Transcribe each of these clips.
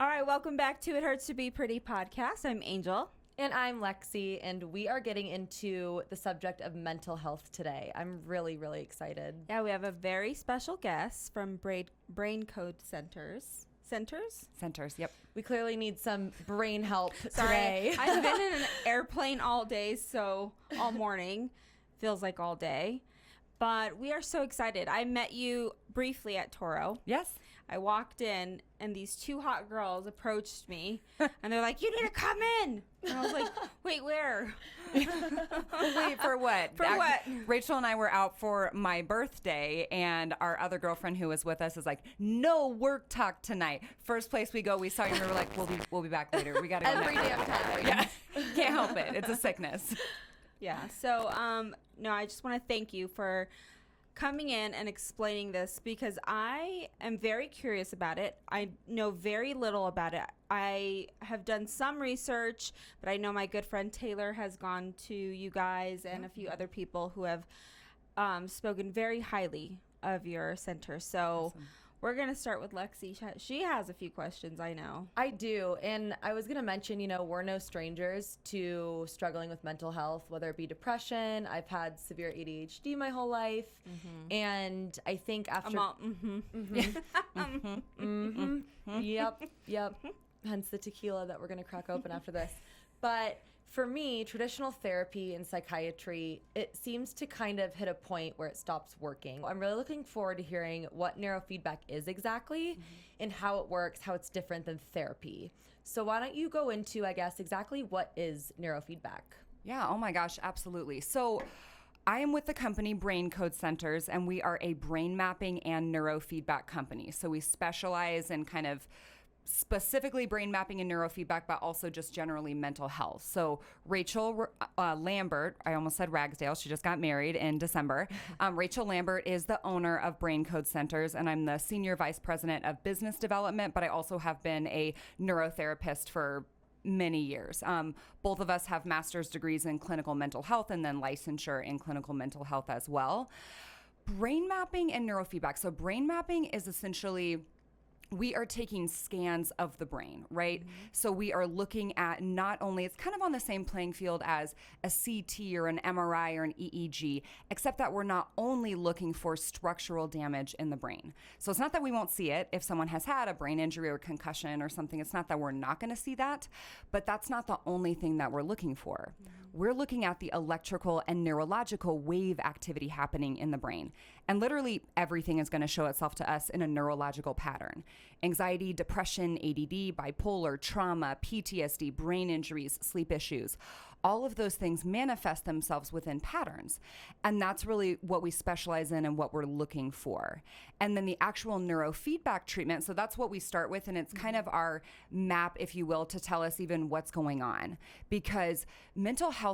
All right, welcome back to It Hurts to Be Pretty podcast. I'm Angel. And I'm Lexi, and we are getting into the subject of mental health today. I'm really, really excited. Yeah, we have a very special guest from Brain Code Centers. Centers, yep. We clearly need some brain help Sorry, today. I've been in an airplane all day, so all morning. Feels like all day. But we are so excited. I met you briefly at Toro. Yes. I walked in, and these two hot girls approached me, and they're like, "You need to come in." And I was like, "Wait, where?" Wait, for what? For what? Rachel and I were out for my birthday, and our other girlfriend who was with us is like, "No work talk tonight." First place we go, we saw you, and we were like, "We'll be back later. We got to go Every now." damn time. Yeah, can't help it. It's a sickness. Yeah. So, no, I just want to thank you for coming in and explaining this because I am very curious about it. I know very little about it. I have done some research, but I know my good friend Taylor has gone to you guys and a few other people who have spoken very highly of your center. So we're going to start with Lexi. She has a few questions, I know. I do. And I was going to mention, we're no strangers to struggling with mental health, whether it be depression. I've had severe ADHD my whole life. Mm-hmm. And I think after... Yep. Hence the tequila that we're going to crack open after this. But for me, traditional therapy and psychiatry, it seems to kind of hit a point where it stops working. I'm really looking forward to hearing what neurofeedback is exactly and how it works, how it's different than therapy. So why don't you go into, I guess, exactly what is neurofeedback? Yeah, oh my gosh, absolutely. So I am with the company Brain Code Centers, and we are a brain mapping and neurofeedback company. So we specialize in kind of specifically brain mapping and neurofeedback, but also just generally mental health. So Rachel Lambert, I almost said Ragsdale, she just got married in December. Rachel Lambert is the owner of Brain Code Centers, and I'm the Senior Vice President of Business Development, but I also have been a neurotherapist for many years. Both of us have master's degrees in clinical mental health and then licensure in clinical mental health as well. Brain mapping and neurofeedback. So brain mapping is essentially... we are taking scans of the brain, right? Mm-hmm. So we are looking at not only, it's kind of on the same playing field as a CT or an MRI or an EEG, except that we're not only looking for structural damage in the brain. So it's not that we won't see it if someone has had a brain injury or concussion or something. It's not that we're not going to see that, but that's not the only thing that we're looking for. Mm-hmm. We're looking at the electrical and neurological wave activity happening in the brain. And literally everything is going to show itself to us in a neurological pattern. Anxiety, depression, ADD, bipolar, trauma, PTSD, brain injuries, sleep issues. All of those things manifest themselves within patterns. And that's really what we specialize in and what we're looking for. And then the actual neurofeedback treatment, so that's what we start with, and it's kind of our map, if you will, to tell us even what's going on. Because mental health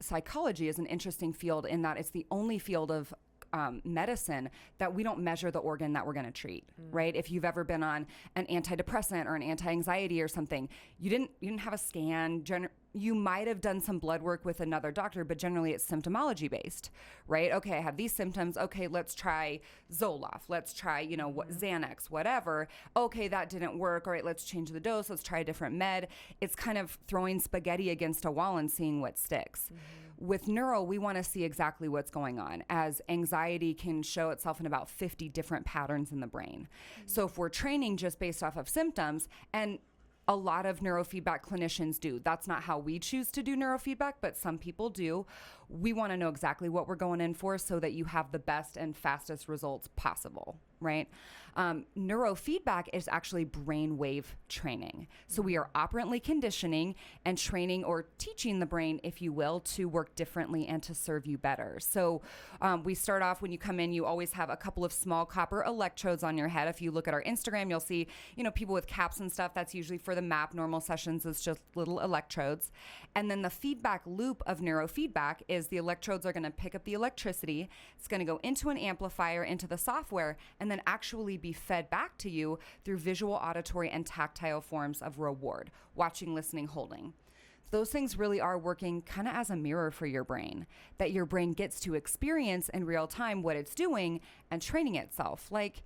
psychology is an interesting field in that it's the only field of medicine that we don't measure the organ that we're going to treat, right? If you've ever been on an antidepressant or an anti-anxiety or something, you didn't have a scan. You might have done some blood work with another doctor, but generally it's symptomology based, right? Okay, I have these symptoms. Okay, let's try Zoloft. Let's try, Xanax, whatever. Okay, that didn't work. All right, let's change the dose. Let's try a different med. It's kind of throwing spaghetti against a wall and seeing what sticks. With neuro, we want to see exactly what's going on, as anxiety can show itself in about 50 different patterns in the brain. So if we're training just based off of symptoms, and a lot of neurofeedback clinicians do. That's not how we choose to do neurofeedback, but some people do. We want to know exactly what we're going in for so that you have the best and fastest results possible, right? Neurofeedback is actually brainwave training. So we are operantly conditioning and training or teaching the brain, if you will, to work differently and to serve you better. So we start off, when you come in, you always have a couple of small copper electrodes on your head. If you look at our Instagram, you'll see, people with caps and stuff. That's usually for the MAP. Normal sessions is just little electrodes. And then the feedback loop of neurofeedback is the electrodes are going to pick up the electricity. It's going to go into an amplifier, into the software, and then actually be fed back to you through visual, auditory, and tactile forms of reward: watching, listening, holding. Those things really are working kind of as a mirror for your brain, that your brain gets to experience in real time what it's doing and training itself. Like,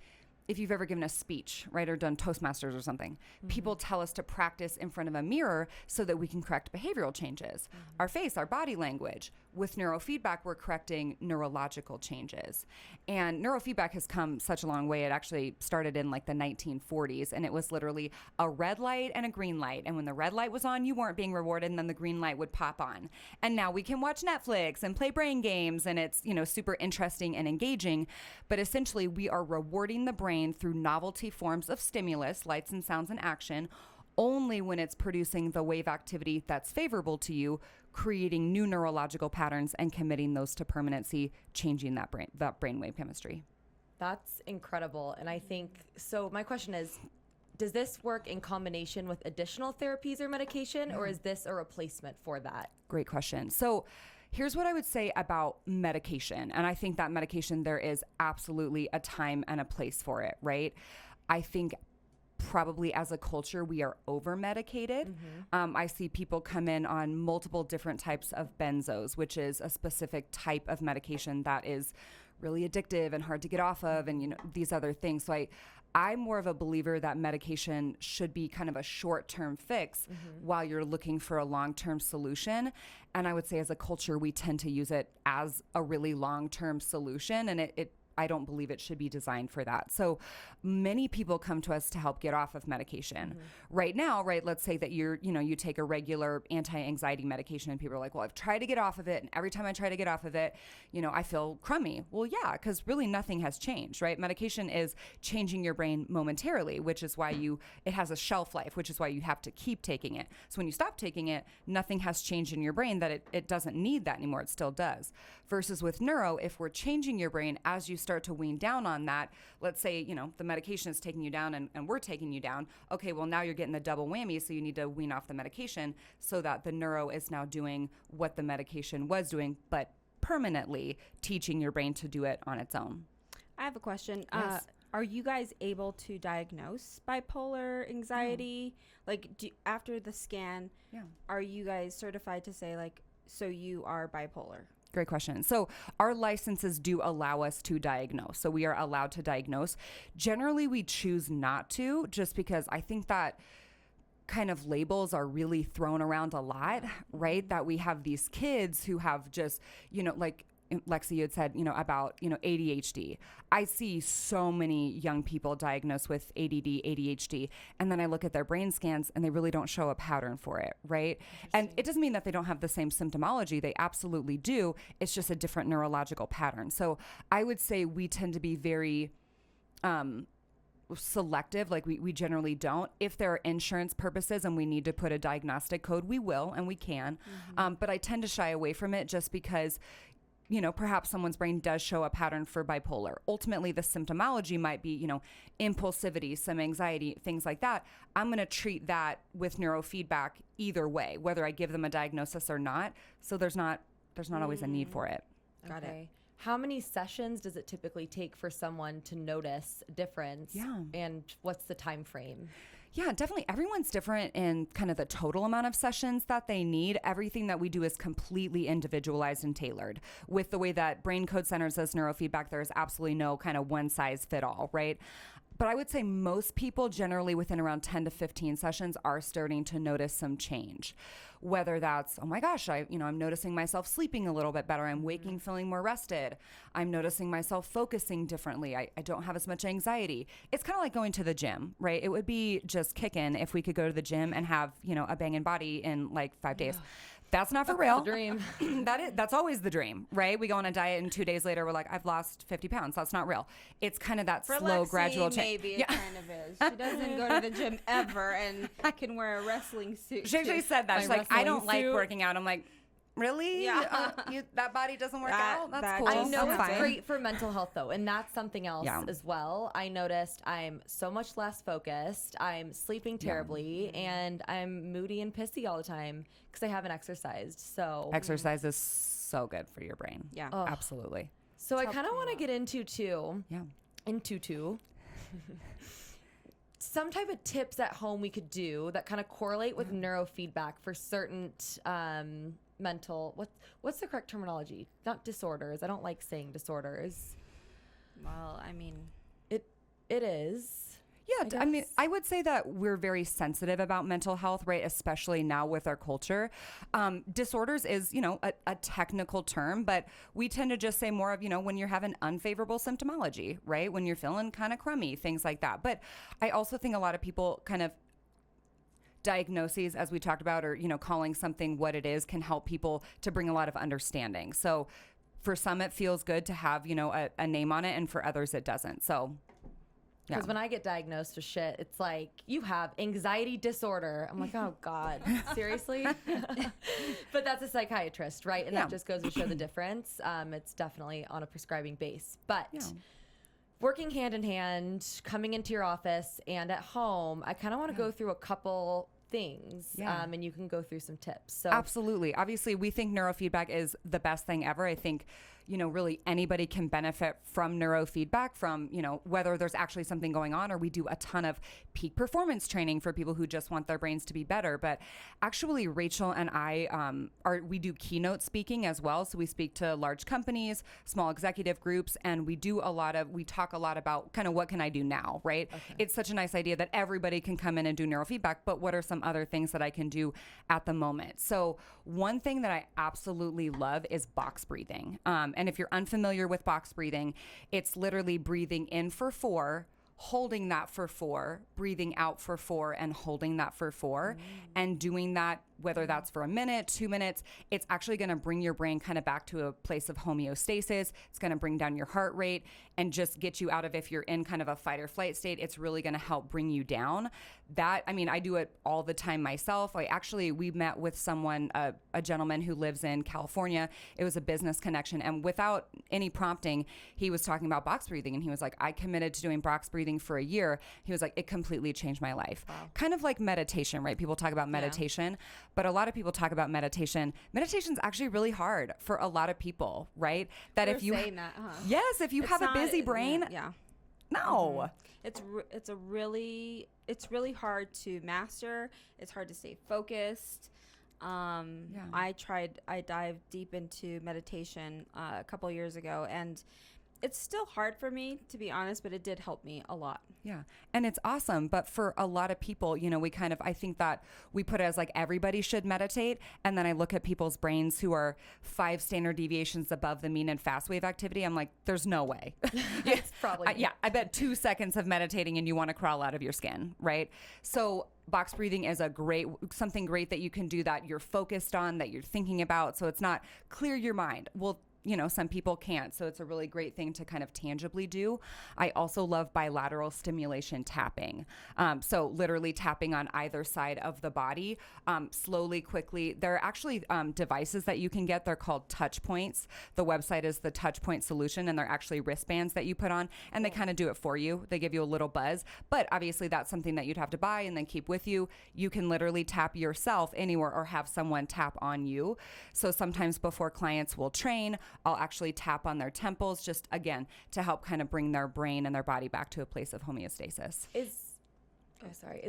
if you've ever given a speech, right, or done Toastmasters or something, people tell us to practice in front of a mirror so that we can correct behavioral changes. Our face, our body language. With neurofeedback, we're correcting neurological changes. And neurofeedback has come such a long way. It actually started in like the 1940s, and it was literally a red light and a green light. And when the red light was on, you weren't being rewarded, and then the green light would pop on. And now we can watch Netflix and play brain games, and it's, super interesting and engaging. But essentially, we are rewarding the brain through novelty forms of stimulus, lights and sounds and action, only when it's producing the wave activity that's favorable to you, creating new neurological patterns and committing those to permanency, changing that brainwave chemistry. That's incredible. And I think, so my question is, does this work in combination with additional therapies or medication, or is this a replacement for that? Great question. So here's what I would say about medication. And I think that medication, there is absolutely a time and a place for it, right? I think probably as a culture, we are over-medicated. I see people come in on multiple different types of benzos, which is a specific type of medication that is really addictive and hard to get off of, and these other things. So I'm more of a believer that medication should be kind of a short-term fix while you're looking for a long-term solution. And I would say as a culture, we tend to use it as a really long-term solution, and I don't believe it should be designed for that. So many people come to us to help get off of medication. Right now, let's say that you take a regular anti-anxiety medication and people are like, well, I've tried to get off of it, and every time I try to get off of it, I feel crummy. Well, yeah, because really nothing has changed, right? Medication is changing your brain momentarily, which is why it has a shelf life, which is why you have to keep taking it. So when you stop taking it, nothing has changed in your brain that it doesn't need that anymore. It still does. Versus with neuro, if we're changing your brain as you start to wean down on that, let's say, the medication is taking you down and we're taking you down. Okay, well, now you're getting the double whammy, so you need to wean off the medication so that the neuro is now doing what the medication was doing, but permanently teaching your brain to do it on its own. I have a question. Yes. Are you guys able to diagnose bipolar anxiety? Like, after the scan, are you guys certified to say, like, so you are bipolar? Great question. So our licenses do allow us to diagnose. So we are allowed to diagnose. Generally, we choose not to, just because I think that kind of labels are really thrown around a lot, right? That we have these kids who have just, like Lexi, you had said, about, ADHD. I see so many young people diagnosed with ADD, ADHD, and then I look at their brain scans and they really don't show a pattern for it, right? And it doesn't mean that they don't have the same symptomology. They absolutely do. It's just a different neurological pattern. So I would say we tend to be very selective. Like we generally don't. If there are insurance purposes and we need to put a diagnostic code, we will and we can. But I tend to shy away from it just because perhaps someone's brain does show a pattern for bipolar. Ultimately, the symptomology might be, impulsivity, some anxiety, things like that. I'm going to treat that with neurofeedback either way, whether I give them a diagnosis or not. So there's not always a need for it. Got it. How many sessions does it typically take for someone to notice a difference? Yeah. And what's the time frame? Yeah, definitely. Everyone's different in kind of the total amount of sessions that they need. Everything that we do is completely individualized and tailored. With the way that Brain Code Center does neurofeedback, there is absolutely no kind of one size fit all, right? But I would say most people generally within around 10 to 15 sessions are starting to notice some change. Whether that's, oh my gosh, I'm noticing myself sleeping a little bit better. I'm waking feeling more rested. I'm noticing myself focusing differently. I don't have as much anxiety. It's kind of like going to the gym, right? It would be just kicking if we could go to the gym and have, a banging body in like 5 days. That's not for real. The dream. That's always the dream, right? We go on a diet and 2 days later we're like, I've lost 50 pounds. That's not real. It's kind of that For slow, Lexi, gradual change. Maybe it kind of is. She doesn't go to the gym ever and can wear a wrestling suit. She actually said that. She's like, I don't like suit. working out. I'm like, really? Yeah. That body doesn't work out? That's cool. I know That's it's fine. great for mental health though, and that's something else as well. I noticed I'm so much less focused. I'm sleeping terribly, and I'm moody and pissy all the time because I haven't exercised. So Exercise is so good for your brain. Yeah. Absolutely. So I kind of want to get into some type of tips at home we could do that kind of correlate with neurofeedback for certain mental, what's the correct terminology? Not disorders. I don't like saying disorders. Well, I mean, It is. Yeah, I mean, I would say that we're very sensitive about mental health, right? Especially now with our culture. Disorders is, a technical term, but we tend to just say more of, when you're having unfavorable symptomology, right? When you're feeling kind of crummy, things like that. But I also think a lot of people kind of diagnoses, as we talked about, or, calling something what it is can help people to bring a lot of understanding. So for some, it feels good to have, a name on it, and for others, it doesn't. So because when I get diagnosed with shit, it's like, you have anxiety disorder. I'm like, oh God, seriously? But that's a psychiatrist, right? And that just goes to show the difference. It's definitely on a prescribing base. But working hand in hand, coming into your office and at home, I kind of want to go through a couple things, and you can go through some tips. So absolutely. Obviously, we think neurofeedback is the best thing ever. I think really anybody can benefit from neurofeedback, from, whether there's actually something going on, or we do a ton of peak performance training for people who just want their brains to be better. But actually, Rachel and I, we do keynote speaking as well. So we speak to large companies, small executive groups, and we talk a lot about kind of what can I do now, right? Okay. It's such a nice idea that everybody can come in and do neurofeedback, but what are some other things that I can do at the moment? So one thing that I absolutely love is box breathing. And if you're unfamiliar with box breathing, it's literally breathing in for 4, holding that for 4, breathing out for 4, and holding that for 4, and doing that, whether that's for a minute, 2 minutes. It's actually going to bring your brain kind of back to a place of homeostasis. It's going to bring down your heart rate and just get you out of, if you're in kind of a fight or flight state, it's really going to help bring you down. I do it all the time myself. We met with someone, a gentleman who lives in California. It was a business connection. And without any prompting, he was talking about box breathing. And he was like, I committed to doing box breathing for a year. He was like, it completely changed my life. Wow. Kind of like meditation, right? People talk about meditation, but a lot of people talk about meditation. Meditation's actually really hard for a lot of people, right? That if you yes, if you have a busy brain, no. It's really hard to master. It's hard to stay focused. I dived deep into meditation a couple years ago, and it's still hard for me, to be honest, but it did help me a lot. Yeah. And it's awesome. But for a lot of people, I think that we put it as like everybody should meditate. And then I look at people's brains who are 5 standard deviations above the mean in fast wave activity. I'm like, there's no way. It's probably. I bet 2 seconds of meditating and you want to crawl out of your skin. Right. So box breathing is something great that you can do, that you're focused on, that you're thinking about. So it's not clear your mind. Well, some people can't. So it's a really great thing to kind of tangibly do. I also love bilateral stimulation tapping. So literally tapping on either side of the body, slowly, quickly. There are actually devices that you can get. They're called touch points. The website is the Touch Point Solution, and they're actually wristbands that you put on, and they kind of do it for you. They give you a little buzz, but obviously that's something that you'd have to buy and then keep with you. You can literally tap yourself anywhere or have someone tap on you. So sometimes before clients will train, I'll actually tap on their temples, just again to help kind of bring their brain and their body back to a place of homeostasis. Is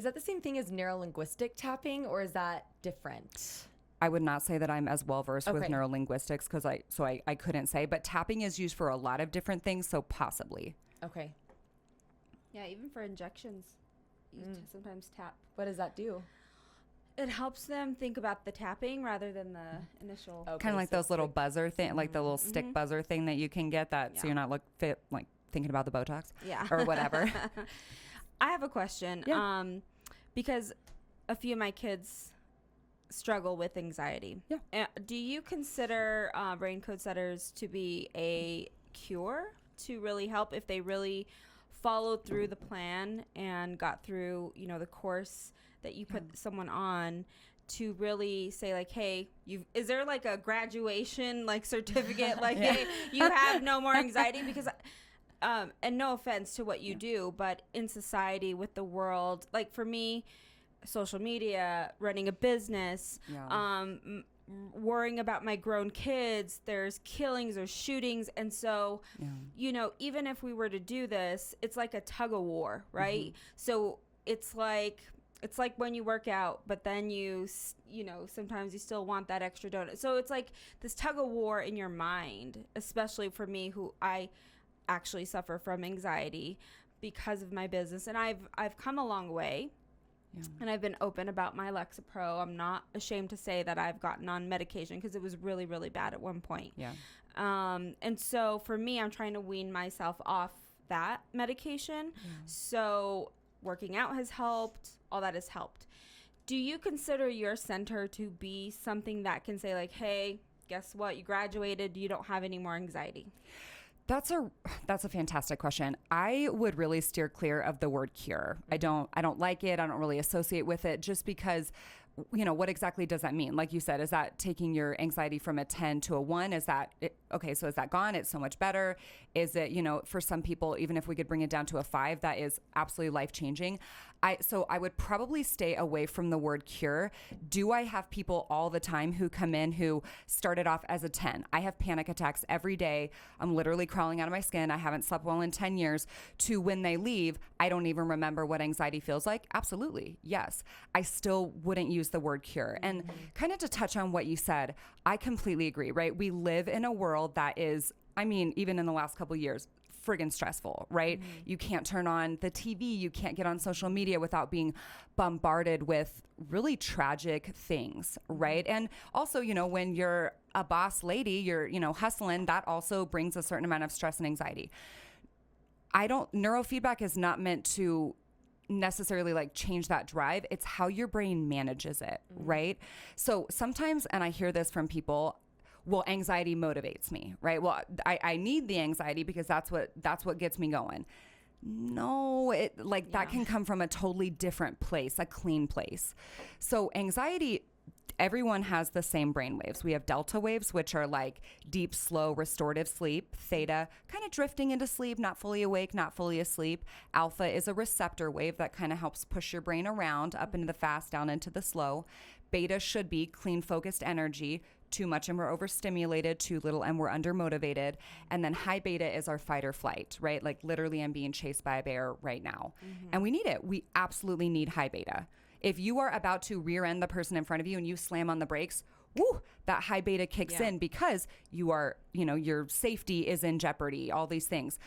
that the same thing as neurolinguistic tapping, or is that different? I would not say that I'm as well versed with neurolinguistics, because I couldn't say, but tapping is used for a lot of different things, so possibly. Okay. Yeah, even for injections, you sometimes tap. What does that do? It helps them think about the tapping rather than the initial. Okay, kind of like those little buzzer thing, like the little stick buzzer thing that you can get, so you're not thinking about the Botox, or whatever. I have a question, because a few of my kids struggle with anxiety. Yeah. Do you consider brain code setters to be a cure to really help if they really followed through the plan and got through, the course that you put someone on, to really say like, hey, is there like a graduation certificate, hey, you have no more anxiety? Because and no offense to what you do, but in society, with the world, for me, social media, running a business, worrying about my grown kids, there's killings or shootings. And so, even if we were to do this, it's like a tug of war, right? So it's like when you work out, but then sometimes you still want that extra donut. So it's like this tug of war in your mind, especially for me, who I actually suffer from anxiety. because of my business, and I've come a long way. Yeah. And I've been open about my Lexapro. I'm not ashamed to say that I've gotten on medication because it was really, really bad at one point. Yeah. And so for me, I'm trying to wean myself off that medication. Yeah. So working out has helped. All that has helped. Do you consider your center to be something that can say like, hey, guess what? You graduated. You don't have any more anxiety. That's a fantastic question. I would really steer clear of the word cure. I don't like it. I don't really associate with it just because, what exactly does that mean? Like you said, is that taking your anxiety from a 10 to a 1? Is that okay? So is that gone? It's so much better. Is it, for some people, even if we could bring it down to a 5, that is absolutely life-changing. So I would probably stay away from the word cure. Do I have people all the time who come in who started off as a 10? I have panic attacks every day. I'm literally crawling out of my skin. I haven't slept well in 10 years. To when they leave, I don't even remember what anxiety feels like. Absolutely. Yes. I still wouldn't use the word cure. And kind of to touch on what you said, I completely agree, right? We live in a world that is, even in the last couple of years, friggin' stressful, right? You can't turn on the TV. You can't get on social media without being bombarded with really tragic things, right? And also, when you're a boss lady, you're, hustling, that also brings a certain amount of stress and anxiety. Neurofeedback is not meant to necessarily like change that drive. It's how your brain manages it, right? So sometimes, and I hear this from people, well, anxiety motivates me, right? Well, I need the anxiety because that's what gets me going. No, that can come from a totally different place, a clean place. So anxiety, everyone has the same brain waves. We have delta waves, which are like deep, slow, restorative sleep. Theta, kind of drifting into sleep, not fully awake, not fully asleep. Alpha is a receptor wave that kind of helps push your brain around up into the fast, down into the slow. Beta should be clean, focused energy. Too much and we're overstimulated, too little and we're undermotivated. And then high beta is our fight or flight, right? Like literally I'm being chased by a bear right now. And we need it. We absolutely need high beta. If you are about to rear end the person in front of you and you slam on the brakes, woo, that high beta kicks in because you are, your safety is in jeopardy, all these things.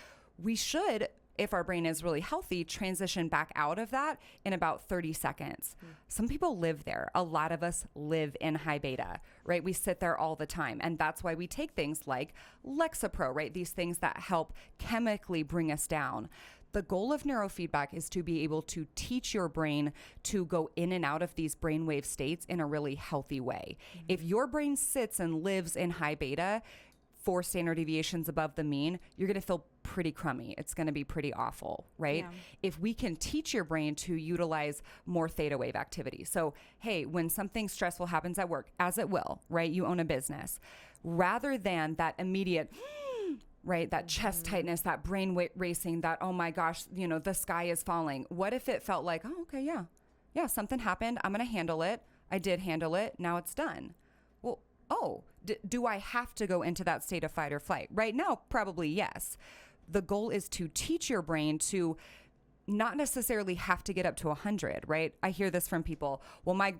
We should, if our brain is really healthy, transition back out of that in about 30 seconds. Some people live there. A lot of us live in high beta, right? We sit there all the time. And that's why we take things like Lexapro, right? These things that help chemically bring us down. The goal of neurofeedback is to be able to teach your brain to go in and out of these brainwave states in a really healthy way. If your brain sits and lives in high beta, 4 standard deviations above the mean, you're going to feel pretty crummy. It's going to be pretty awful, right? Yeah. If we can teach your brain to utilize more theta wave activity. So, hey, when something stressful happens at work, as it will, right? You own a business. Rather than that immediate, right? That chest tightness, that brain racing, that, oh my gosh, the sky is falling. What if it felt like, oh, okay, yeah, something happened. I'm going to handle it. I did handle it. Now it's done. Well, do I have to go into that state of fight or flight? Right now, probably yes. The goal is to teach your brain to not necessarily have to get up to 100, right? I hear this from people. Well, my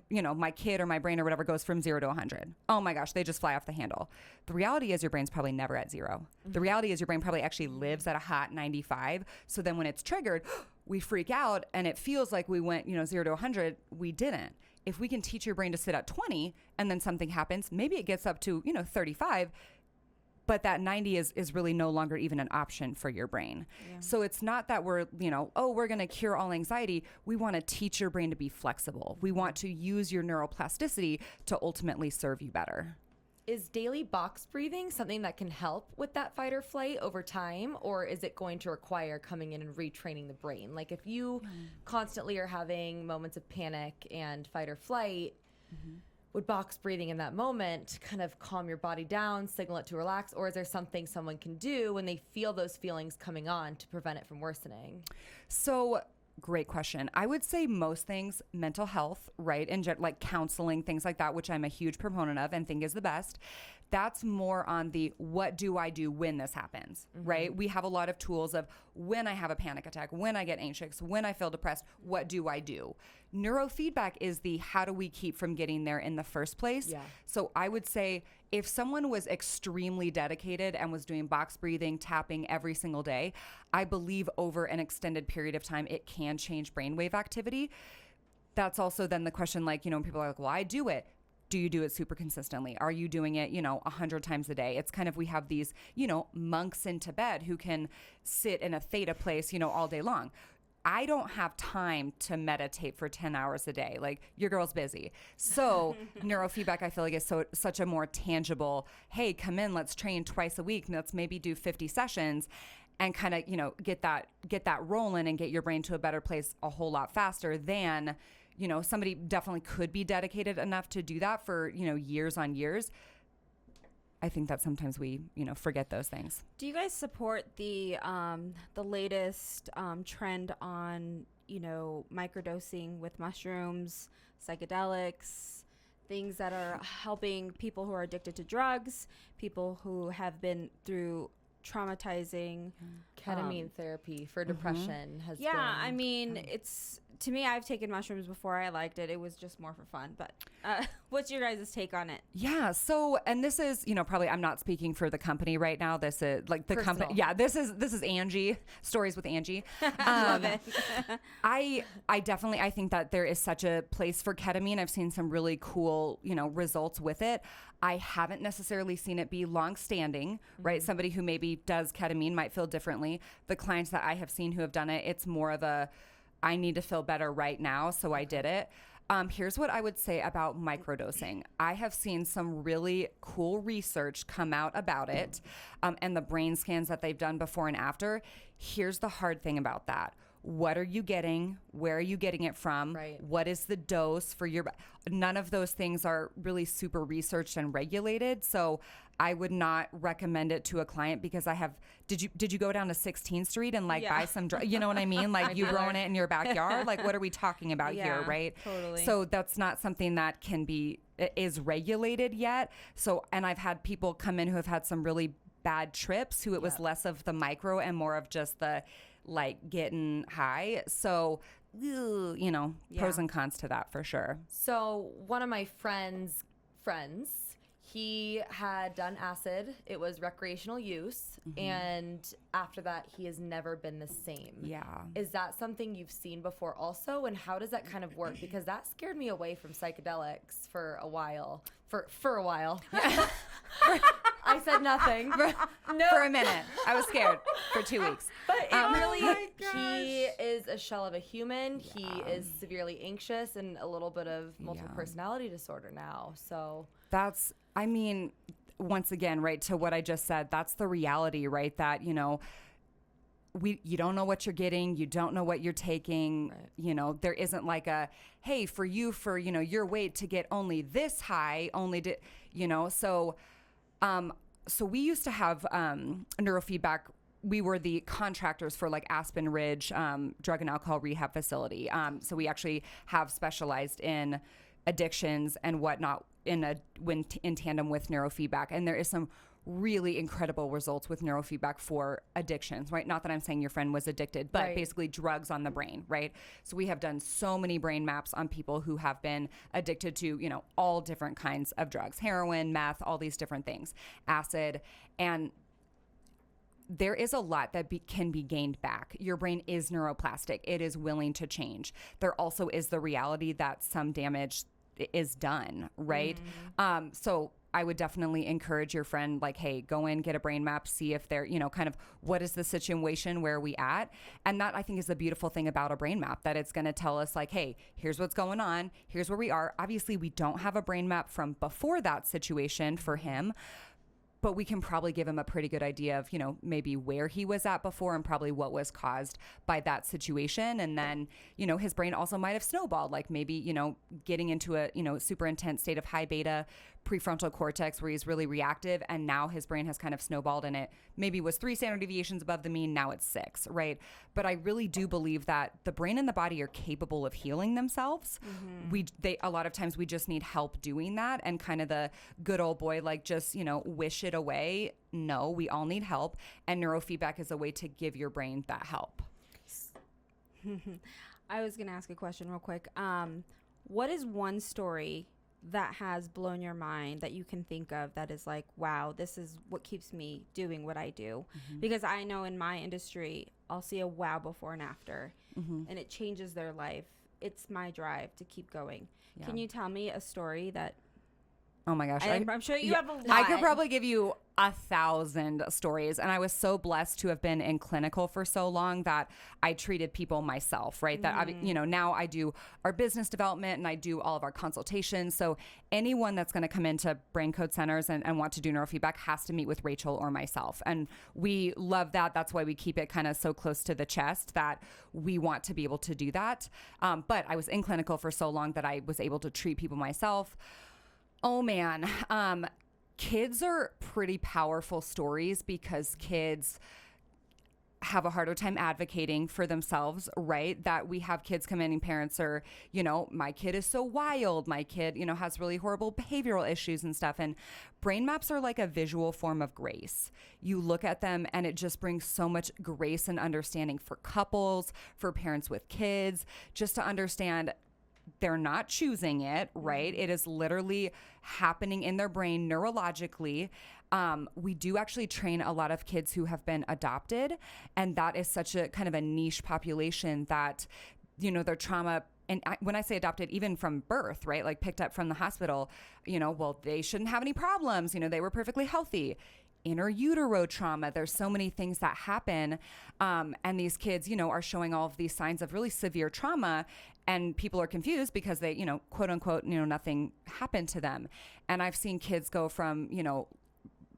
kid or my brain or whatever goes from 0 to 100. Oh my gosh, they just fly off the handle. The reality is your brain's probably never at 0. The reality is your brain probably actually lives at a hot 95. So then when it's triggered, we freak out and it feels like we went, 0 to 100. We didn't. If we can teach your brain to sit at 20 and then something happens, maybe it gets up to, 35, but that 90 is really no longer even an option for your brain. Yeah. So it's not that we're, we're going to cure all anxiety. We want to teach your brain to be flexible. We want to use your neuroplasticity to ultimately serve you better. Is daily box breathing something that can help with that fight or flight over time, or is it going to require coming in and retraining the brain? Like if you constantly are having moments of panic and fight or flight, would box breathing in that moment kind of calm your body down, signal it to relax, or is there something someone can do when they feel those feelings coming on to prevent it from worsening? So great question. I would say most things, mental health, right? And like counseling, things like that, which I'm a huge proponent of and think is the best. That's more on the what do I do when this happens, right? We have a lot of tools of when I have a panic attack, when I get anxious, when I feel depressed, what do I do? Neurofeedback is the how do we keep from getting there in the first place? Yeah. So I would say if someone was extremely dedicated and was doing box breathing, tapping every single day, I believe over an extended period of time, it can change brainwave activity. That's also then the question, like, you know, people are like, well, I do it. Do you do it super consistently? Are you doing it, 100 times a day? It's kind of, we have these, monks in Tibet who can sit in a theta place, all day long. I don't have time to meditate for 10 hours a day. Like, your girl's busy. So neurofeedback, I feel like, is such a more tangible, hey, come in, let's train twice a week. Let's maybe do 50 sessions and kind of, get that rolling and get your brain to a better place a whole lot faster than, somebody definitely could be dedicated enough to do that for, years on years. I think that sometimes we, forget those things. Do you guys support the latest trend on, microdosing with mushrooms, psychedelics, things that are helping people who are addicted to drugs, people who have been through traumatizing Ketamine therapy for depression has been. I mean, it's, to me, I've taken mushrooms before. I liked it. It was just more for fun. But what's your guys' take on it? Yeah. So, and this is, probably I'm not speaking for the company right now. This is like the company. Yeah. This is Angie, Stories with Angie. Love it. I definitely, I think that there is such a place for ketamine. I've seen some really cool, results with it. I haven't necessarily seen it be long-standing, right? Somebody who maybe does ketamine might feel differently. The clients that I have seen who have done it, it's more of a, I need to feel better right now, so I did it. Here's what I would say about microdosing. I have seen some really cool research come out about it, and the brain scans that they've done before and after. Here's the hard thing about that. What are you getting? Where are you getting it from? Right. What is the dose for your... None of those things are really super researched and regulated. So I would not recommend it to a client because I have... Did you go down to 16th Street and buy some drugs? You know what I mean? Like you growing it in your backyard? Like what are we talking about here, right? Totally. So that's not something that is regulated yet. So, and I've had people come in who have had some really bad trips who it was less of the micro and more of just the getting high. So, pros and cons to that for sure. So one of my friends, he had done acid. It was recreational use. And after that, he has never been the same. Yeah. Is that something you've seen before also? And how does that kind of work? Because that scared me away from psychedelics for a while. For a while. I said nothing. For a minute. I was scared for 2 weeks. But it really, he is a shell of a human. Yeah. He is severely anxious and a little bit of multiple personality disorder now. So that's, once again, right, to what I just said, that's the reality, right? That, you don't know what you're getting. You don't know what you're taking. Right. There isn't like a, hey, for your weight to get only this high, so we used to have neurofeedback. We were the contractors for Aspen Ridge drug and alcohol rehab facility. So we actually have specialized in addictions and whatnot in tandem with neurofeedback. And there is some really incredible results with neurofeedback for addictions, right? Not that I'm saying your friend was addicted, but basically drugs on the brain, right? So we have done so many brain maps on people who have been addicted to, all different kinds of drugs, heroin, meth, all these different things, acid. And there is a lot that can be gained back. Your brain is neuroplastic. It is willing to change. There also is the reality that some damage is done, right? So I would definitely encourage your friend, hey, go in, get a brain map, see if they're, kind of what is the situation, where are we at? And that, I think, is the beautiful thing about a brain map, that it's going to tell us hey, here's what's going on. Here's where we are. Obviously, we don't have a brain map from before that situation for him, but we can probably give him a pretty good idea of, maybe where he was at before and probably what was caused by that situation. And then, his brain also might have snowballed, like maybe, getting into a, super intense state of high beta prefrontal cortex where he's really reactive. And now his brain has kind of snowballed and it maybe was 3 standard deviations above the mean. Now it's 6, right? But I really do believe that the brain and the body are capable of healing themselves. A lot of times we just need help doing that. And kind of the good old boy, like just, wish it away. No, we all need help. And neurofeedback is a way to give your brain that help. I was going to ask a question real quick. What is one story that has blown your mind that you can think of that is like, wow, this is what keeps me doing what I do? Because I know in my industry, I'll see a wow before and after, and it changes their life. It's my drive to keep going. Yeah. Can you tell me a story that... Oh my gosh. I'm sure you have a lot. I could probably give you 1,000 stories. And I was so blessed to have been in clinical for so long that I treated people myself, right? That, now I do our business development and I do all of our consultations. So anyone that's going to come into Brain Code Centers and want to do neurofeedback has to meet with Rachel or myself. And we love that. That's why we keep it kind of so close to the chest that we want to be able to do that. But I was in clinical for so long that I was able to treat people myself. Oh man, kids are pretty powerful stories because kids have a harder time advocating for themselves, right? That we have kids come in and parents are, my kid is so wild. My kid, has really horrible behavioral issues and stuff. And brain maps are like a visual form of grace. You look at them and it just brings so much grace and understanding for couples, for parents with kids, just to understand they're not choosing it, right? It is literally happening in their brain neurologically. We do actually train a lot of kids who have been adopted, and that is such a kind of a niche population that, their trauma, and when I say adopted, even from birth, right? Like picked up from the hospital, well, they shouldn't have any problems. They were perfectly healthy. Inner utero trauma. There's so many things that happen. And these kids, are showing all of these signs of really severe trauma, and people are confused because they, quote unquote, nothing happened to them. And I've seen kids go from,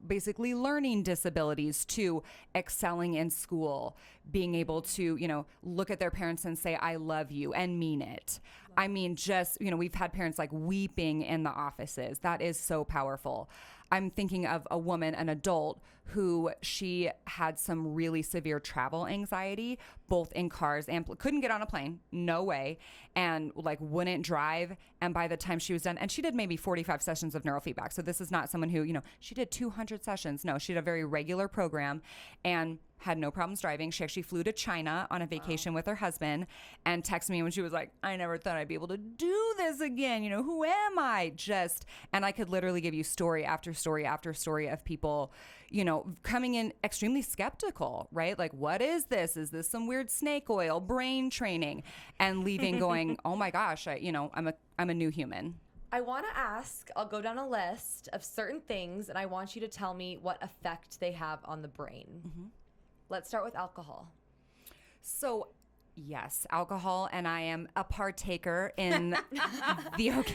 basically learning disabilities to excelling in school, being able to, look at their parents and say, I love you, and mean it. I mean, just, we've had parents like weeping in the offices. That is so powerful. I'm thinking of a woman, an adult, who she had some really severe travel anxiety, both in cars and couldn't get on a plane, no way, and like wouldn't drive. And by the time she was done, and she did maybe 45 sessions of neurofeedback. So this is not someone who, she did 200 sessions. No, she had a very regular program and had no problems driving. She actually flew to China on a vacation with her husband and texted me when she was like, I never thought I'd be able to do this again. Who am I? And I could literally give you story after story after story of people, coming in extremely skeptical, right? Like, what is this? Is this some weird snake oil brain training? And leaving going, oh my gosh, I'm a new human. I want to ask, I'll go down a list of certain things and I want you to tell me what effect they have on the brain. Let's start with alcohol. So, yes, alcohol, and I am a partaker in the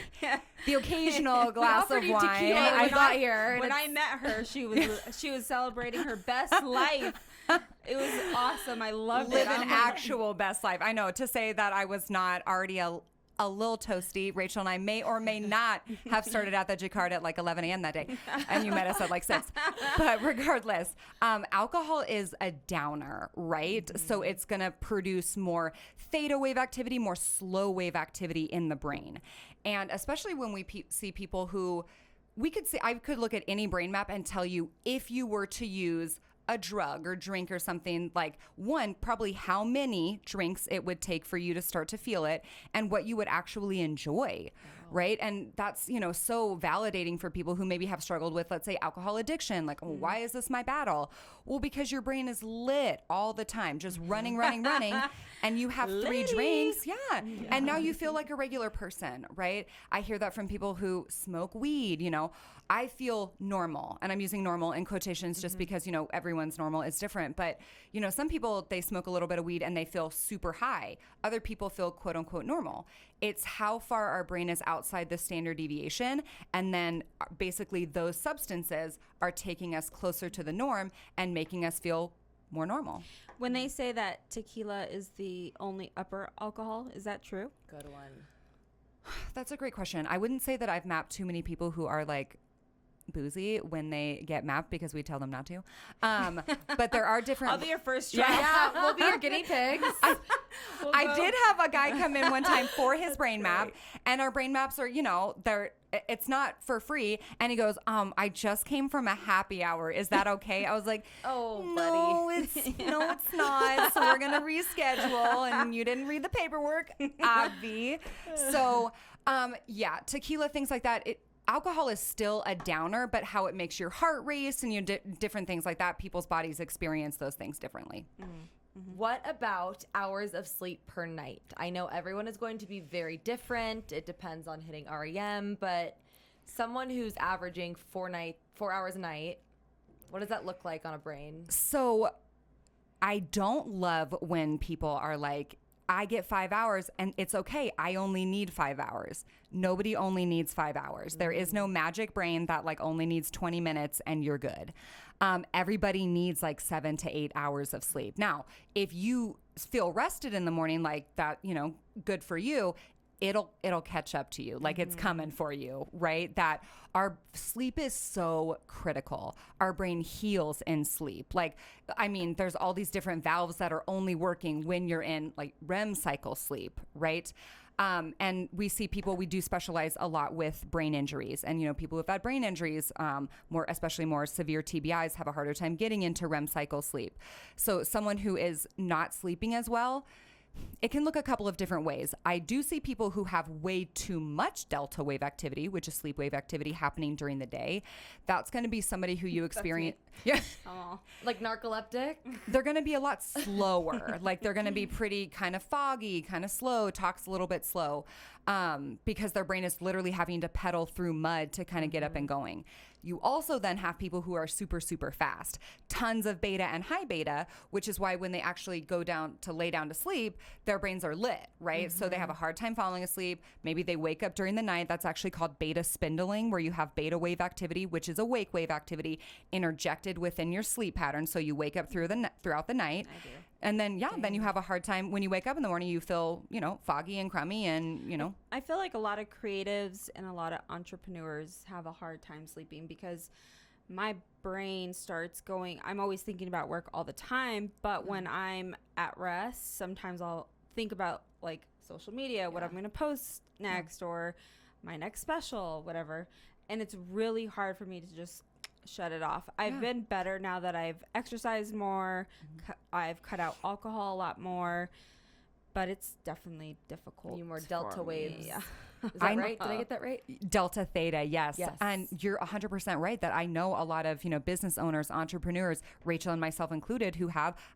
occasional glass of wine. I got here. When I met her, she was celebrating her best life. It was awesome. I loved it. Live an actual best life. I know, to say that I was not already a little toasty. Rachel and I may or may not have started at the Jacquard at like 11 a.m. that day, and you met us at like 6. But regardless, alcohol is a downer, right? So it's going to produce more theta wave activity, more slow wave activity in the brain. And especially when we see people who, I could look at any brain map and tell you if you were to use a drug or drink or something, like one, probably how many drinks it would take for you to start to feel it and what you would actually enjoy. Right. And that's, so validating for people who maybe have struggled with, let's say, alcohol addiction. Like, oh, why is this my battle? Well, because your brain is lit all the time, just running. And you have 3 drinks. Yeah. And now you feel like a regular person. Right. I hear that from people who smoke weed. I feel normal, and I'm using normal in quotations just because, everyone's normal is different. But, some people, they smoke a little bit of weed and they feel super high. Other people feel quote unquote normal. It's how far our brain is outside the standard deviation. And then basically those substances are taking us closer to the norm and making us feel more normal. When they say that tequila is the only upper alcohol, is that true? Good one. That's a great question. I wouldn't say that I've mapped too many people who are like boozy when they get mapped because we tell them not to. But there are different. I'll be your first try. Yeah, we'll be your guinea pigs. I did have a guy come in one time for his brain map, and our brain maps are, it's not for free. And he goes, I just came from a happy hour. Is that okay? I was like, Oh, no, buddy. it's not. So we're going to reschedule. And you didn't read the paperwork, Abby. So, tequila, things like that. Alcohol is still a downer, but how it makes your heart race and different things like that, people's bodies experience those things differently. What about hours of sleep per night? I know everyone is going to be very different. It depends on hitting REM, but someone who's averaging 4 hours a night, what does that look like on a brain? So I don't love when people are like, I get 5 hours and it's okay. I only need 5 hours. Nobody only needs 5 hours. There is no magic brain that like only needs 20 minutes and you're good. Everybody needs like 7 to 8 hours of sleep. Now, if you feel rested in the morning like that, good for you. It'll catch up to you. Like it's coming for you, right? That our sleep is so critical. Our brain heals in sleep. There's all these different valves that are only working when you're in like REM cycle sleep, right? And we see we do specialize a lot with brain injuries. And, people who've had brain injuries, especially more severe TBIs, have a harder time getting into REM cycle sleep. So someone who is not sleeping as well, it can look a couple of different ways. I do see people who have way too much delta wave activity, which is sleep wave activity happening during the day. That's going to be somebody who you experience. Yeah. Oh. Like narcoleptic? They're going to be a lot slower. Like they're going to be pretty kind of foggy, kind of slow, talks a little bit slow, because their brain is literally having to pedal through mud to kind of get up and going. You also then have people who are super, super fast, tons of beta and high beta, which is why when they actually go down to lay down to sleep, their brains are lit, right? So they have a hard time falling asleep. Maybe they wake up during the night. That's actually called beta spindling, where you have beta wave activity, which is awake wave activity, interjected within your sleep pattern. So you wake up throughout the night. I do. And then, then you have a hard time. When you wake up in the morning, you feel, foggy and crummy and, I feel like a lot of creatives and a lot of entrepreneurs have a hard time sleeping because my brain starts going. I'm always thinking about work all the time, but when I'm at rest, sometimes I'll think about like social media, what I'm going to post next or my next special, whatever. And it's really hard for me to just shut it off. I've been better now that I've exercised more. I've cut out alcohol a lot more, but it's definitely difficult. You more delta waves. Yeah. Is that right? Did I get that right? Delta theta, yes. Yes. And you're 100% right that I know a lot of, business owners, entrepreneurs, Rachel and myself included,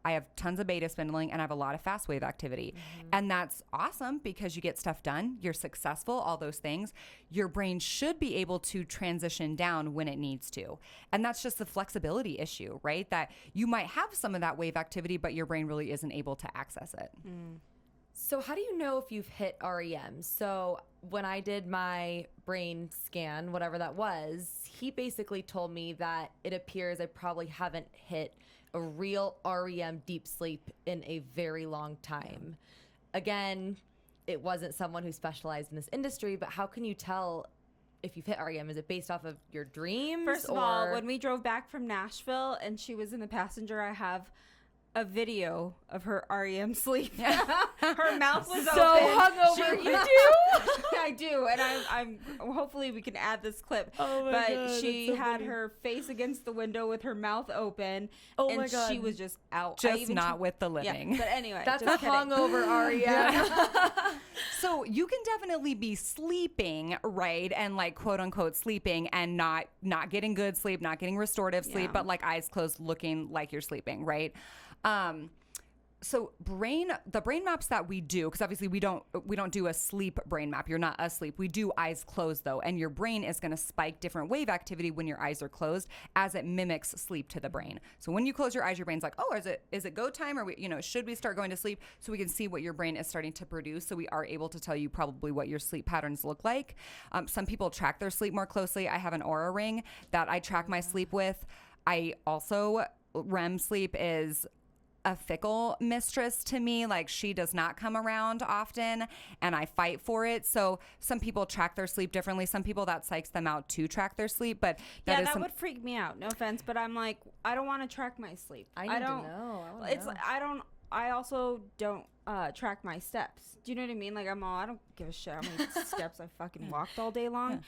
I have tons of beta spindling and I have a lot of fast wave activity. And that's awesome because you get stuff done, you're successful, all those things. Your brain should be able to transition down when it needs to. And that's just the flexibility issue, right? That you might have some of that wave activity, but your brain really isn't able to access it. So how do you know if you've hit REM? So when I did my brain scan, whatever that was, he basically told me that it appears I probably haven't hit a real REM deep sleep in a very long time. Again, it wasn't someone who specialized in this industry, but how can you tell if you've hit REM? Is it based off of your dreams? First of all, when we drove back from Nashville and she was in the passenger, I have a video of her REM sleep. Her mouth was so open. hungover. You do? I do, and I'm hopefully we can add this clip. Oh my but God, she that's so had funny. her face against the window with her mouth open, Oh and my God. she was just out. Just not with the Yeah, living. but anyway, That's just a kidding. hungover REM. So you can definitely be sleeping, right? And like quote unquote sleeping and not getting good sleep, not getting restorative sleep, Yeah. but like eyes closed looking like you're sleeping, right? So the brain maps that we do, because obviously we don't do a sleep brain map. You're not asleep. We do eyes closed though, and your brain is going to spike different wave activity when your eyes are closed, as it mimics sleep to the brain. So when you close your eyes, your brain's like, oh, is it go time, or should we start going to sleep? So we can see what your brain is starting to produce. So we are able to tell you probably what your sleep patterns look like. Some people track their sleep more closely. I have an Aura ring that I track my sleep with. I also REM sleep is a fickle mistress to me. Like, she does not come around often, and I fight for it. So some people track their sleep differently. Some people, that psychs them out to track their sleep, but that would freak me out. No offense, but I'm like, I don't want to track my sleep. I need to know. I also don't track my steps. Do you know what I mean? Like, I don't give a shit how many steps I fucking walked all day long.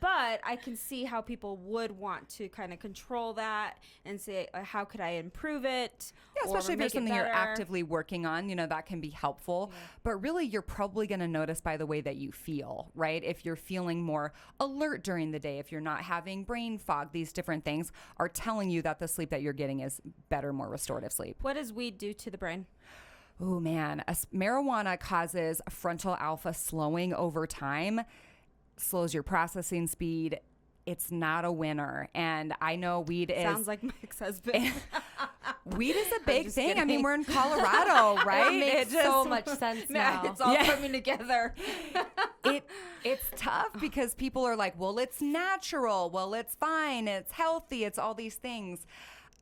But I can see how people would want to kind of control that and say, how could I improve it? Yeah, especially if there's something you're actively working on, that can be helpful. Yeah. But really, you're probably going to notice by the way that you feel, right? If you're feeling more alert during the day, if you're not having brain fog, these different things are telling you that the sleep that you're getting is better, more restorative sleep. What does weed do to the brain? Oh, man. Marijuana causes frontal alpha slowing over time. Slows your processing speed. It's not a winner. And I know weed sounds like my ex-husband. Weed is a big thing. Kidding. I mean, we're in Colorado, right? It makes so much sense now. It's all coming together. It's tough because people are like, well, it's natural. Well, it's fine. It's healthy. It's all these things.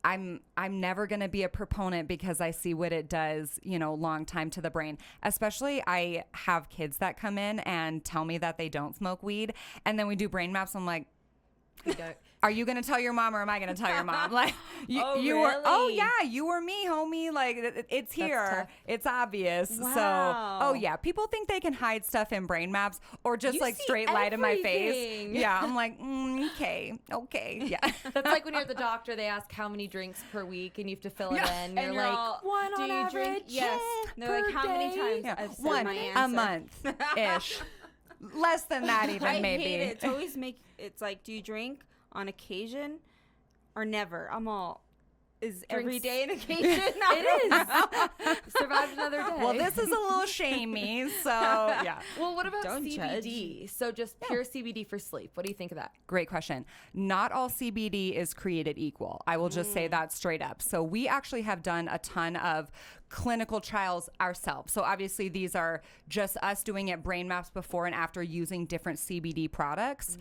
I'm never going to be a proponent because I see what it does, long time to the brain. Especially, I have kids that come in and tell me that they don't smoke weed, and then we do brain maps. I'm like, are you going to tell your mom, or am I going to tell your mom? Like, you really? were, oh yeah, you or me, homie. Like, it's here. It's obvious. Wow. So, oh yeah, people think they can hide stuff in brain maps or just straight light in my face. Yeah, I'm like, okay, yeah. That's like when you're at the doctor, they ask how many drinks per week, and you have to fill it in. And you're like, one do on you average? drink? Yes. They're like, how many times? Yeah. I've said One my answer. a month-ish. Less than that even, maybe. I hate it. It's always it's like, do you drink on occasion or never? I'm all, is every day an occasion? It is. Survive another day. Well, this is a little shamey, so yeah. Well, what about Don't CBD? So just pure CBD for sleep. What do you think of that? Great question. Not all CBD is created equal. I will just say that straight up. So we actually have done a ton of clinical trials ourselves. So obviously these are just us doing it, brain maps before and after, using different CBD products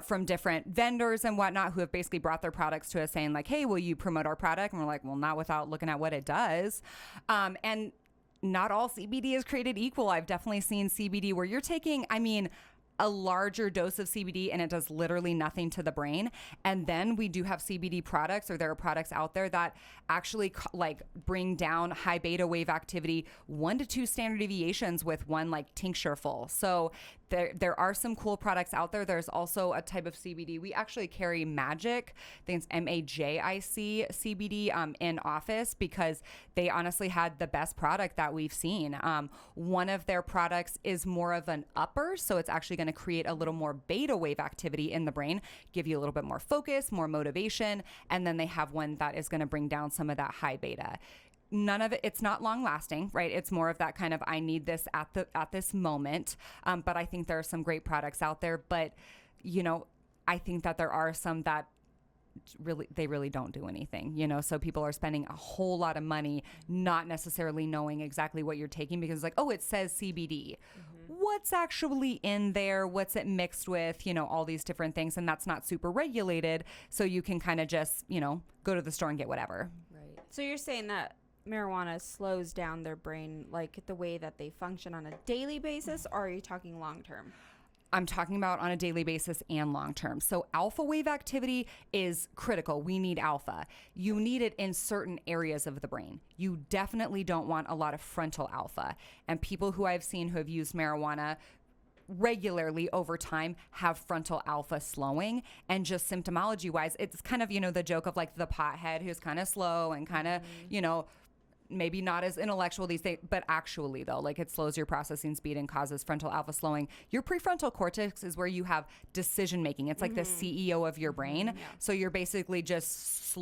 from different vendors and whatnot, who have basically brought their products to us saying like, hey, will you promote our product? And we're like, well, not without looking at what it does. And not all CBD is created equal. I've definitely seen CBD where you're taking, a larger dose of CBD and it does literally nothing to the brain. And then we do have CBD products, or there are products out there that actually bring down high beta wave activity 1 to 2 standard deviations with one tincture full. So there are some cool products out there. There's also a type of CBD. We actually carry Magic, I think it's MAJIC CBD in office, because they honestly had the best product that we've seen. One of their products is more of an upper, so it's actually going to create a little more beta wave activity in the brain, give you a little bit more focus, more motivation, and then they have one that is going to bring down some of that high beta. None of it, it's not long lasting, right? It's more of that kind of, I need this at this moment. But I think there are some great products out there, but I think that there are some that they really don't do anything, so people are spending a whole lot of money not necessarily knowing exactly what you're taking, because it's like, oh, it says CBD. What's actually in there? What's it mixed with? All these different things. And that's not super regulated. So you can kind of just, go to the store and get whatever. Right. So you're saying that marijuana slows down their brain, like the way that they function on a daily basis, or are you talking long term? I'm talking about on a daily basis and long term. So alpha wave activity is critical. We need alpha. You need it in certain areas of the brain. You definitely don't want a lot of frontal alpha. And people who I've seen who have used marijuana regularly over time have frontal alpha slowing. And just symptomology wise, it's kind of, the joke of like the pothead who's kind of slow and kind of, maybe not as intellectual these days, but actually though, it slows your processing speed and causes frontal alpha slowing. Your prefrontal cortex is where you have decision making. It's like the CEO of your brain. Yeah. So you're basically just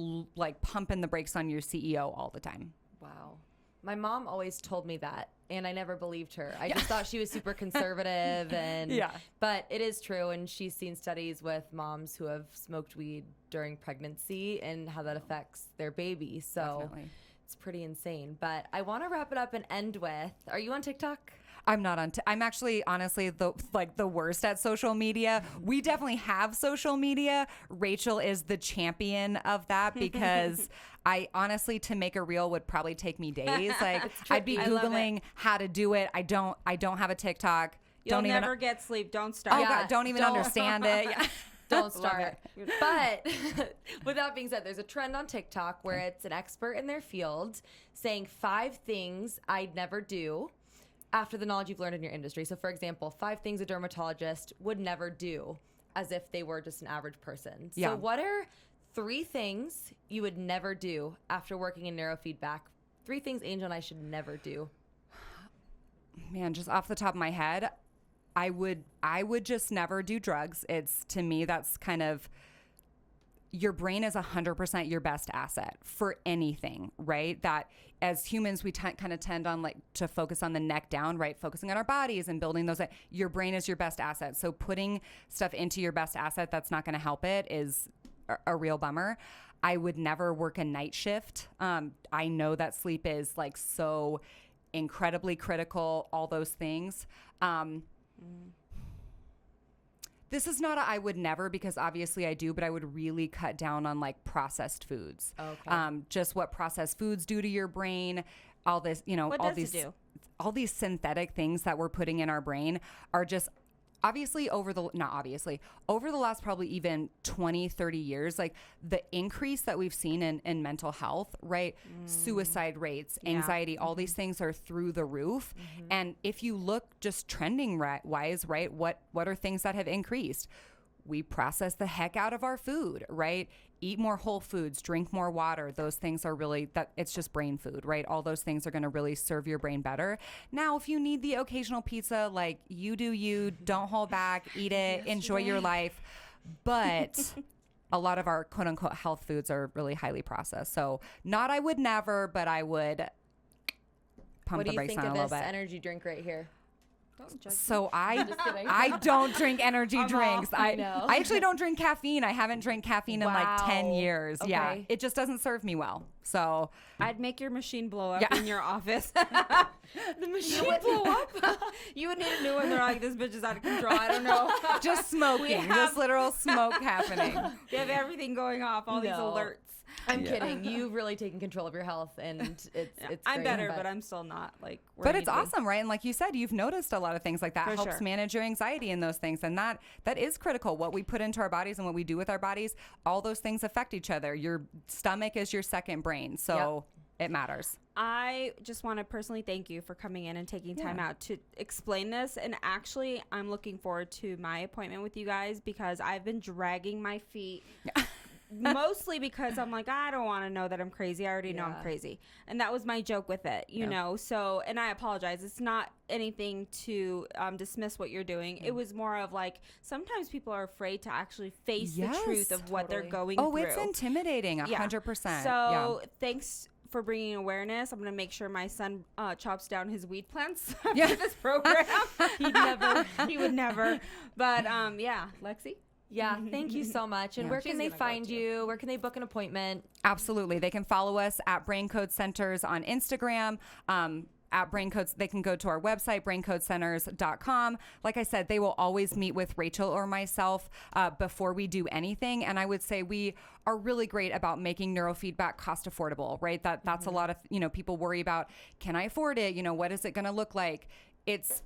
pumping the brakes on your CEO all the time. Wow. My mom always told me that, and I never believed her. I just thought she was super conservative, and but it is true, and she's seen studies with moms who have smoked weed during pregnancy and how that affects their baby. So Definitely. it's pretty insane. But I want to wrap it up and end with, are you on TikTok? I'm not on. I'm actually, honestly, the worst at social media. We definitely have social media. Rachel is the champion of that because I honestly, to make a reel would probably take me days. Like I'd be Googling how to do it. I don't have a TikTok. You'll never get sleep. Don't start. Oh God, don't even understand it. Yeah. Don't start. But with that being said, there's a trend on TikTok where it's an expert in their field saying 5 things I'd never do after the knowledge you've learned in your industry. So for example, 5 things a dermatologist would never do as if they were just an average person. So what are 3 things you would never do after working in neurofeedback? 3 things Angel and I should never do. Man, just off the top of my head, I would just never do drugs. It's, to me, that's kind of, your brain is 100% your best asset for anything, right? That as humans, we kind of tend on to focus on the neck down, right? Focusing on our bodies and building those. Your brain is your best asset. So putting stuff into your best asset that's not going to help it is a real bummer. I would never work a night shift. I know that sleep is so incredibly critical, all those things. This is not I would never, because obviously I do, but I would really cut down on processed foods. Okay. Just what processed foods do to your brain. All this, what all does these, it do? all these synthetic things that we're putting in our brain are just obviously over the last probably even 20, 30 years, the increase that we've seen in mental health, right? Suicide rates, anxiety, all these things are through the roof. And if you look just trending wise, right? What are things that have increased? We process the heck out of our food, right? Eat more whole foods, drink more water. Those things are really, it's just brain food, right? All those things are going to really serve your brain better. Now, if you need the occasional pizza, you do you, don't hold back, eat it, enjoy your life. But a lot of our quote unquote health foods are really highly processed. So not I would never, but I would pump the brakes on a little bit. What do you think of this energy drink right here? So I don't drink energy drinks. I actually don't drink caffeine. I haven't drank caffeine in 10 years. Okay. Yeah. It just doesn't serve me well. So I'd make your machine blow up in your office. The machine would blow up? You would need a new one. They're like, this bitch is out of control. I don't know. Just smoking. Just literal smoke happening. We have everything going off, all these alerts. I'm kidding. You've really taken control of your health, and it's I'm great, better, but I'm still not where But I it's need to be. awesome, right? And like you said, you've noticed a lot of things like that. For Helps sure. manage your anxiety and those things. And that is critical. What we put into our bodies and what we do with our bodies, all those things affect each other. Your stomach is your second brain. So it matters. I just want to personally thank you for coming in and taking time out to explain this. And actually, I'm looking forward to my appointment with you guys because I've been dragging my feet. Mostly because I'm like, I don't want to know that I'm crazy. I already know I'm crazy. And that was my joke with it, you know? So, and I apologize. It's not anything to dismiss what you're doing. It was more of sometimes people are afraid to actually face the truth of what they're going through. Oh, it's intimidating, 100%. So thanks for bringing awareness. I'm going to make sure my son chops down his weed plants for this program. He would never. But Lexi? Yeah, thank you so much. And where can they find you? Where can they book an appointment? Absolutely. They can follow us at Brain Code Centers on Instagram. At Brain Codes, they can go to our website, braincodecenters.com. Like I said, they will always meet with Rachel or myself before we do anything. And I would say we are really great about making neurofeedback cost affordable, right? That's a lot of, people worry about, can I afford it? What is it going to look like? It's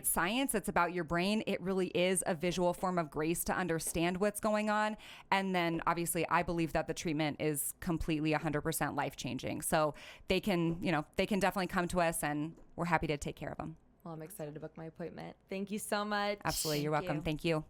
science. It's about your brain. It really is a visual form of grace to understand what's going on. And then obviously I believe that the treatment is completely 100% life-changing. So they can definitely come to us and we're happy to take care of them. Well, I'm excited to book my appointment. Thank you so much. Absolutely. You're welcome. Thank you.